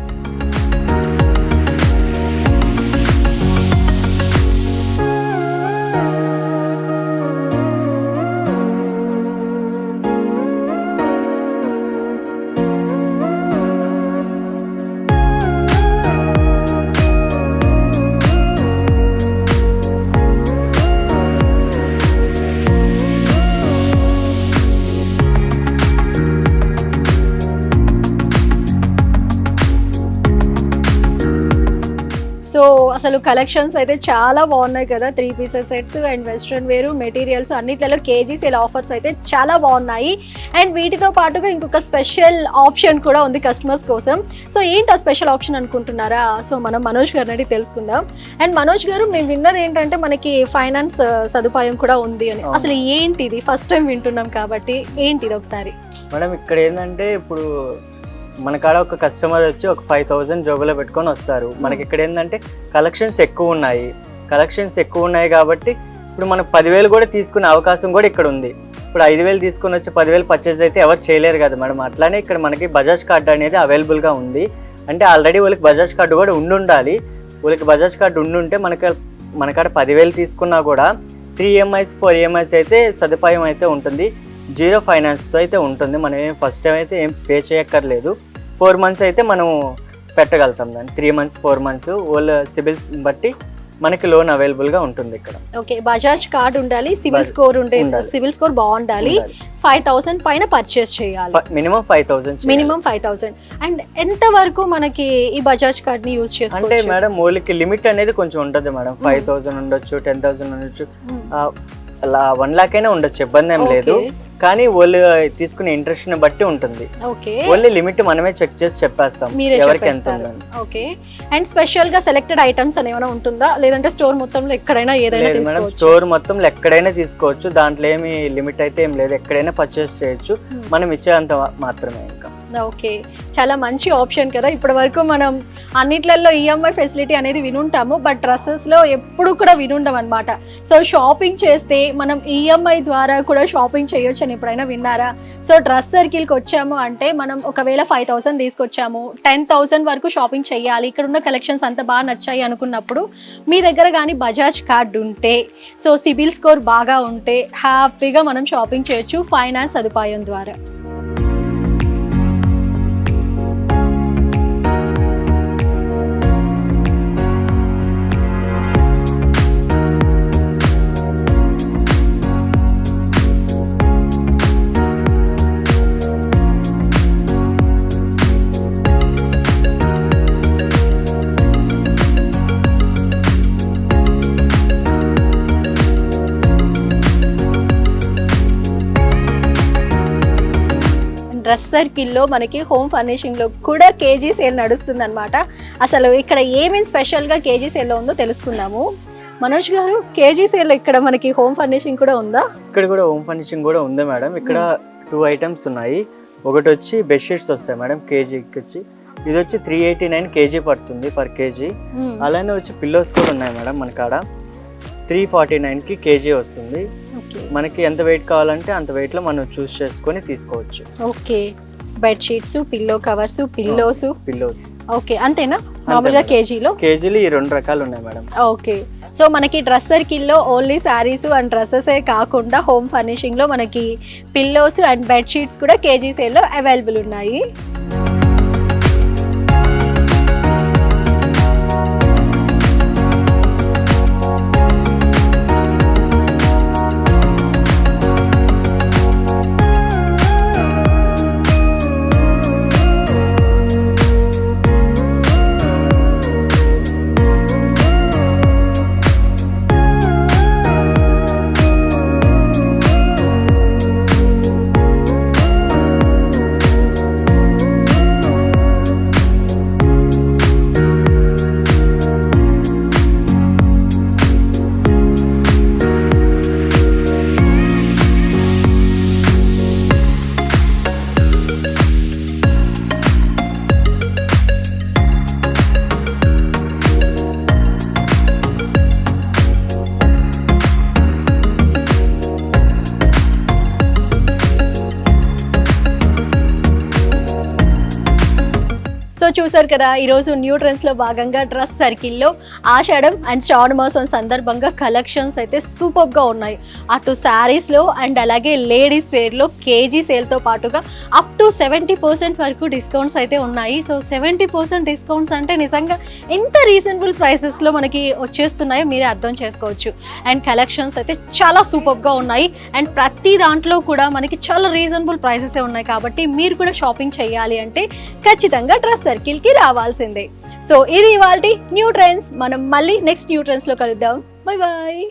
సో అసలు కలెక్షన్స్ అయితే చాలా బాగున్నాయి కదా. 3 పీసెస్ సెట్స్ అండ్ వెస్ట్రన్ వేరు మెటీరియల్స్ అన్నిట్లలో కేజీ సేల్ ఆఫర్స్ అయితే చాలా బాగున్నాయి. అండ్ వీటితో పాటుగా ఇంకొక స్పెషల్ ఆప్షన్ కూడా ఉంది కస్టమర్స్ కోసం. సో ఏంటి ఆ స్పెషల్ ఆప్షన్ అనుకుంటున్నారా? సో మనం మనోజ్ గారిని అడిగి తెలుసుకుందాం. అండ్ మనోజ్ గారు, మేము విన్నది ఏంటంటే మనకి ఫైనాన్స్ సదుపాయం కూడా ఉంది అని. అసలు ఏంటిది? ఫస్ట్ టైం వింటున్నాం కాబట్టి ఏంటిది ఒకసారి
మేడం? ఇక్కడ ఏంటంటే ఇప్పుడు మన కాడ ఒక కస్టమర్ వచ్చి ఒక 5000 జోబులో పెట్టుకొని వస్తారు. మనకి ఇక్కడ ఏంటంటే కలెక్షన్స్ ఎక్కువ ఉన్నాయి కాబట్టి ఇప్పుడు మనం 10,000 కూడా తీసుకునే అవకాశం కూడా ఇక్కడ ఉంది. ఇప్పుడు 5,000 తీసుకొని వచ్చి 10,000 పర్చేజ్ అయితే ఎవరు చేయలేరు కదా మేడం. అట్లానే ఇక్కడ మనకి బజాజ్ కార్డు అనేది అవైలబుల్గా ఉంది. అంటే ఆల్రెడీ వాళ్ళకి బజాజ్ కార్డు కూడా ఉండాలి. వాళ్ళకి బజాజ్ కార్డు ఉండుంటే మన కాడ 10,000 తీసుకున్నా కూడా 3 EMIs 4 EMIs అయితే సదుపాయం అయితే ఉంటుంది. 0 ఫైనాన్స్తో అయితే ఉంటుంది. మనం ఫస్ట్ టైం అయితే ఏం పే చేయక్కర్లేదు. 4 months అయితే మనం పెట్టగలుగుతాం దాన్ని. 3 months 4 months వాళ్ళ సిబిల్స్ బట్టి మనకి లోన్ అవైలబుల్ గా ఉంటుంది ఇక్కడ.
ఓకే, బజాజ్ కార్డ్ ఉండాలి, సిబిల్ స్కోర్ ఉండాలి, సిబిల్ స్కోర్ బాగుండాలి, 5,000 పైన పర్చేస్ చేయాలి.
మినిమం 5,000.
అండ్ ఎంత వరకు మనకి ఈ బజాజ్ కార్డ్ ని యూజ్ చేసుకోవచ్చు?
అంటే మేడం వాళ్ళకి లిమిట్ అనేది కొంచెం ఉంటుంది మేడం. 5,000 ఉండొచ్చు, 10,000 ఉండొచ్చు. 1 lakh అయినా ఉండొచ్చు, ఇబ్బంది ఏం లేదు. కానీ వాళ్ళు తీసుకునే ఇంట్రెస్ట్ ని బట్టి ఉంటుంది. ఓన్లీ లిమిట్ మనమే చెక్ చేసి చెప్పేస్తాం ఎవరికి ఎంత ఉందని.
ఓకే. అండ్ స్పెషల్ గా సెలెక్టెడ్ ఐటమ్స్ అని ఏమైనా ఉంటుందా, లేదంటే స్టోర్ మొత్తంలో ఎక్కడైనా ఏదైనా తీసుకోవచ్చా?
మేడం స్టోర్ మొత్తంలో ఎక్కడైనా తీసుకోవచ్చు, దాంట్లో ఏమి లిమిట్ అయితే ఏం లేదు, ఎక్కడైనా పర్చేస్ చేయొచ్చు, మనం ఇచ్చేంత మాత్రమే. ఇంకా
ఓకే, చాలా మంచి ఆప్షన్ కదా. ఇప్పటి వరకు మనం అన్నిట్లలో ఈఎంఐ ఫెసిలిటీ అనేది వినుంటాము, బట్ డ్రెస్సెస్లో ఎప్పుడు కూడా వినుండం అనమాట. సో షాపింగ్ చేస్తే మనం ఈఎంఐ ద్వారా కూడా షాపింగ్ చేయొచ్చు అని ఎప్పుడైనా విన్నారా? సో డ్రెస్ సర్కిల్కి వచ్చాము అంటే మనం ఒకవేళ 5,000 తీసుకొచ్చాము, 10,000 వరకు షాపింగ్ చేయాలి, ఇక్కడ ఉన్న కలెక్షన్స్ అంత బాగా నచ్చాయి అనుకున్నప్పుడు మీ దగ్గర కానీ బజాజ్ కార్డు ఉంటే, సో సిబిల్ స్కోర్ బాగా ఉంటే హ్యాపీగా మనం షాపింగ్ చేయొచ్చు ఫైనాన్స్ సదుపాయం ద్వారా. డ్రెస్ సర్కిల్లో మనకి హోమ్ ఫర్నిషింగ్లో కూడా కేజీ సేల్ నడుస్తుంది అనమాట. అసలు ఇక్కడ ఏమేమి స్పెషల్గా కేజీ సేల్లో ఉందో తెలుసుకుందాము. మనోజ్ గారు, కేజీ సేల్ ఇక్కడ మనకి హోమ్ ఫర్నిషింగ్ కూడా ఉందా?
ఇక్కడ కూడా హోమ్ ఫర్నిషింగ్ కూడా ఉంది మేడం. ఇక్కడ 2 ఐటమ్స్ ఉన్నాయి. ఒకటి వచ్చి బెడ్షీట్స్ వస్తాయి మేడం కేజీకి వచ్చి, ఇది వచ్చి 389 కేజీ పడుతుంది పర్ కేజీ. అలానే వచ్చి పిల్లోస్ కూడా ఉన్నాయి మేడం మన కాడ, 349కి కేజీ వస్తుంది. మనకి ఎంత వెయిట్ కావాలంటే అంత వెయిట్ లో మనం చూస్ చేసుకొని తీసుకోవచ్చు.
Okay, bedsheets, pillow covers, pillows. Okay, అంతేనా? మామూలుగా కేజీలో
ఈ 2 రకాలు ఉన్నాయి మేడం.
ఓకే, సో మనకి డ్రెస్ సర్కిల్లో ఓన్లీ శారీస్ అండ్ డ్రెస్సెసే కాకుండా హోమ్ ఫర్నిషింగ్లో మనకి పిల్లోస్ అండ్ బెడ్షీట్స్ కూడా కేజీ సేల్లో అవైలబుల్ ఉన్నాయి. చూసారు కదా, ఈరోజు న్యూ ట్రెండ్స్లో భాగంగా డ్రెస్ సర్కిల్లో ఆషాఢం అండ్ శ్రావణ మాసం సందర్భంగా కలెక్షన్స్ అయితే సూపర్గా ఉన్నాయి. అటు శారీస్లో అండ్ అలాగే లేడీస్ వేర్లో కేజీ సేల్తో పాటుగా అప్ టు 70% వరకు డిస్కౌంట్స్ అయితే ఉన్నాయి. సో 70% డిస్కౌంట్స్ అంటే నిజంగా ఎంత రీజనబుల్ ప్రైసెస్లో మనకి వచ్చేస్తున్నాయో మీరే అర్థం చేసుకోవచ్చు. అండ్ కలెక్షన్స్ అయితే చాలా సూపర్గా ఉన్నాయి అండ్ ప్రతి దాంట్లో కూడా మనకి చాలా రీజనబుల్ ప్రైసెసే ఉన్నాయి. కాబట్టి మీరు కూడా షాపింగ్ చేయాలి అంటే ఖచ్చితంగా డ్రెస్ సర్కిల్కి రావాల్సిందే. సో ఇది ఇవాల్టి న్యూ ట్రెండ్స్. మనం మళ్ళీ నెక్స్ట్ న్యూ ట్రెండ్స్లో కలుద్దాం. Bye bye.